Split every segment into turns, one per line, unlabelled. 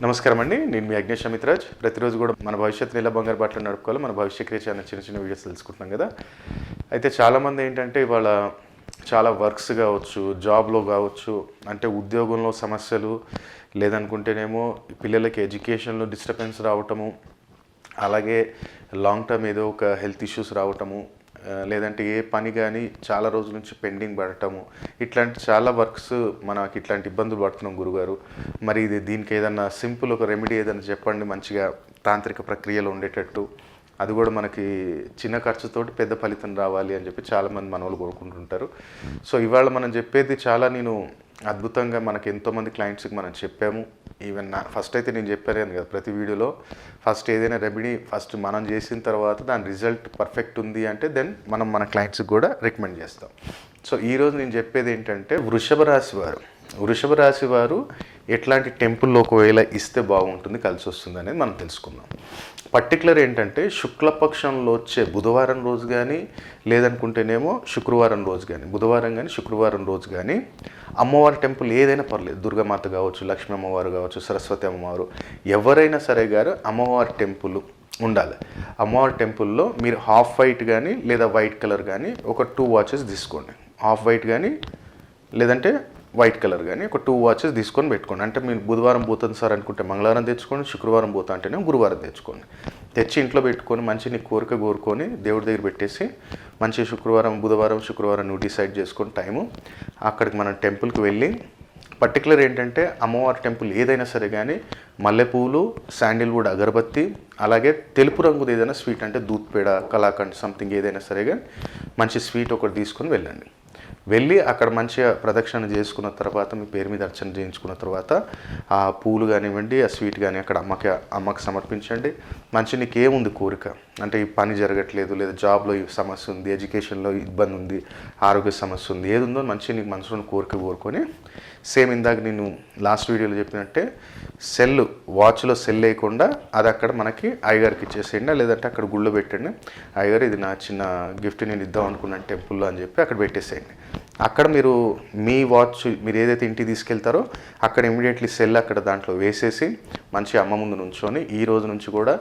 నమస్కారం అండి. నేను మీ అగ్నేష్ అమిత్రాజ్. ప్రతిరోజు కూడా మన భవిష్యత్తుని ఎలా బంగారు బాటలో నడుపుకోవాలో మన భవిష్య క్రియేట్ అనే చిన్న చిన్న వీడియోస్ తెలుసుకుంటున్నాం కదా. అయితే చాలామంది ఏంటంటే ఇవాళ చాలా వర్క్స్ కావచ్చు, జాబ్లో కావచ్చు, అంటే ఉద్యోగంలో సమస్యలు, లేదనుకుంటేనేమో పిల్లలకి ఎడ్యుకేషన్లో డిస్టర్బెన్స్ రావటము, అలాగే లాంగ్ టర్మ్ ఏదో ఒక హెల్త్ ఇష్యూస్ రావటము, లేదంటే ఏ పని కానీ చాలా రోజుల నుంచి పెండింగ్ పడటము, ఇట్లాంటి చాలా వర్క్స్ మనకి ఇట్లాంటి ఇబ్బందులు పడుతున్నాం గురుగారు. మరి దీనికి ఏదన్నా సింపుల్ ఒక రెమెడీ ఏదైనా చెప్పండి, మంచిగా తాంత్రిక ప్రక్రియలో ఉండేటట్టు, అది కూడా మనకి చిన్న ఖర్చుతోటి పెద్ద ఫలితం రావాలి అని చెప్పి చాలామంది మన వాళ్ళు కోరుకుంటుంటారు. సో ఇవాళ మనం చెప్పేది చాలా అద్భుతంగా మనకి ఎంతోమంది క్లయింట్స్కి మనం చెప్పాము. ఈవెన్ ఫస్ట్ అయితే నేను చెప్పాను కదా, ప్రతి వీడియోలో ఫస్ట్ ఏదైనా రెమెడీ ఫస్ట్ మనం చేసిన తర్వాత దాని రిజల్ట్ పర్ఫెక్ట్ ఉంది అంటే దెన్ మనం మన క్లయింట్స్కి కూడా రికమెండ్ చేస్తాం. సో ఈరోజు నేను చెప్పేది ఏంటంటే వృషభ రాశి వారు ఎట్లాంటి టెంపుల్లో ఒకవేళ ఇస్తే బాగుంటుంది, కలిసి వస్తుంది అనేది మనం తెలుసుకుందాం. పర్టికులర్ ఏంటంటే శుక్లపక్షంలో వచ్చే బుధవారం రోజు కానీ, లేదనుకుంటేనేమో శుక్రవారం రోజు కానీ, బుధవారం కానీ శుక్రవారం రోజు కానీ అమ్మవారి టెంపుల్ ఏదైనా పర్లేదు, దుర్గామాత కావచ్చు, లక్ష్మీ అమ్మవారు కావచ్చు, సరస్వతి అమ్మవారు, ఎవరైనా సరే గారు అమ్మవారి టెంపుల్ ఉండాలి. అమ్మవారి టెంపుల్లో మీరు హాఫ్ వైట్ కానీ లేదా వైట్ కలర్ కానీ ఒక 2 వాచెస్ తీసుకోండి. హాఫ్ వైట్ కానీ లేదంటే వైట్ కలర్ కానీ ఒక 2 వాచెస్ తీసుకొని పెట్టుకోండి. అంటే మీరు బుధవారం పోతుంది సార్ అనుకుంటే మంగళవారం తెచ్చుకోండి, శుక్రవారం పోతా అంటేనే గురువారం తెచ్చుకోండి. తెచ్చి ఇంట్లో పెట్టుకొని మంచి నీ కోరిక కోరుకొని దేవుడి దగ్గర పెట్టేసి మంచి శుక్రవారం, బుధవారం, శుక్రవారం నువ్వు డిసైడ్ చేసుకొని టైము అక్కడికి మనం టెంపుల్కి వెళ్ళి, పర్టికులర్ ఏంటంటే అమ్మవారి టెంపుల్ ఏదైనా సరే కానీ మల్లెపూలు, శాండిల్వుడ్ అగరబత్తి, అలాగే తెలుపు రంగుది ఏదైనా స్వీట్ అంటే దూద్ పేడ, కలాకండ్ సంథింగ్ ఏదైనా సరే కానీ మంచి స్వీట్ ఒకటి తీసుకొని వెళ్ళండి. వెళ్ళి అక్కడ మంచిగా ప్రదక్షిణ చేసుకున్న తర్వాత మీ పేరు మీద అర్చన చేయించుకున్న తర్వాత ఆ పూలు కానివ్వండి, ఆ స్వీట్ కానీ అక్కడ అమ్మకి సమర్పించండి. మంచి నీకు ఏముంది కోరిక, అంటే ఈ పని జరగట్లేదు, లేదా జాబ్లో ఈ సమస్య ఉంది, ఎడ్యుకేషన్లో ఇబ్బంది ఉంది, ఆరోగ్య సమస్య ఉంది, ఏది ఉందో మంచి నీకు మనసులో కోరిక కోరుకొని, సేమ్ ఇందాక నేను లాస్ట్ వీడియోలో చెప్పినట్టే వాచ్లో సెల్ వేయకుండా అది అక్కడ మనకి అయ్యగారికి ఇచ్చేసేయండి, లేదంటే అక్కడ గుళ్ళో పెట్టండి. అయ్యగారు ఇది నా చిన్న గిఫ్ట్ నేను ఇద్దాం అనుకున్నాను టెంపుల్లో అని చెప్పి అక్కడ పెట్టేసేయండి. అక్కడ మీరు మీ వాచ్ మీరు ఏదైతే ఇంటికి తీసుకెళ్తారో అక్కడ ఇమీడియట్లీ సెల్ అక్కడ దాంట్లో వేసేసి మంచి అమ్మ ముందు నుంచొని, ఈ రోజు నుంచి కూడా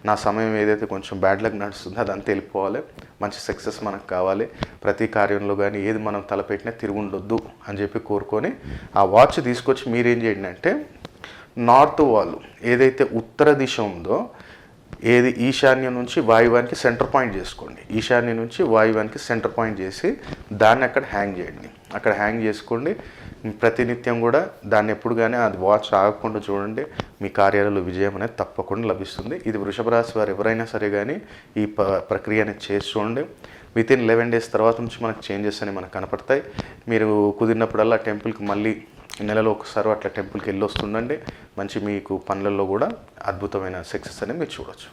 నా సమయం ఏదైతే కొంచెం బ్యాడ్ లక్ నడుస్తుందో అదంతా వెళ్ళిపోవాలి, మంచి సక్సెస్ మనకు కావాలి, ప్రతి కార్యంలో కానీ ఏది మనం తలపెట్టినా తిరుగుండొద్దు అని చెప్పి కోరుకొని ఆ వాచ్ తీసుకొచ్చి మీరేం చేయండి అంటే నార్త్ వాల్ ఏదైతే ఉత్తర దిశ ఉందో, ఏది ఈశాన్యం నుంచి వాయువ్యానికి సెంటర్ పాయింట్ చేసుకోండి. ఈశాన్యం నుంచి వాయువ్యానికి సెంటర్ పాయింట్ చేసి దాన్ని అక్కడ హ్యాంగ్ చేయండి. అక్కడ హ్యాంగ్ చేసుకోండి. ప్రతినిత్యం కూడా దాన్ని ఎప్పుడు కానీ అది వాచ్ ఆగకుండా చూడండి. మీ కార్యాలలో విజయం అనేది తప్పకుండా లభిస్తుంది. ఇది వృషభ రాశి వారు ఎవరైనా సరే కానీ ఈ ప్రక్రియ అనేది చేసి చూడండి. వితిన్ 11 days తర్వాత నుంచి మనకు చేంజెస్ అనేవి మనకు కనపడతాయి. మీరు కుదిరినప్పుడల్లా టెంపుల్కి మళ్ళీ నెలలో ఒకసారి అట్లా టెంపుల్కి వెళ్ళి వస్తుండండి. మంచి మీకు పనులలో కూడా అద్భుతమైన సక్సెస్ అనేది మీరు చూడవచ్చు.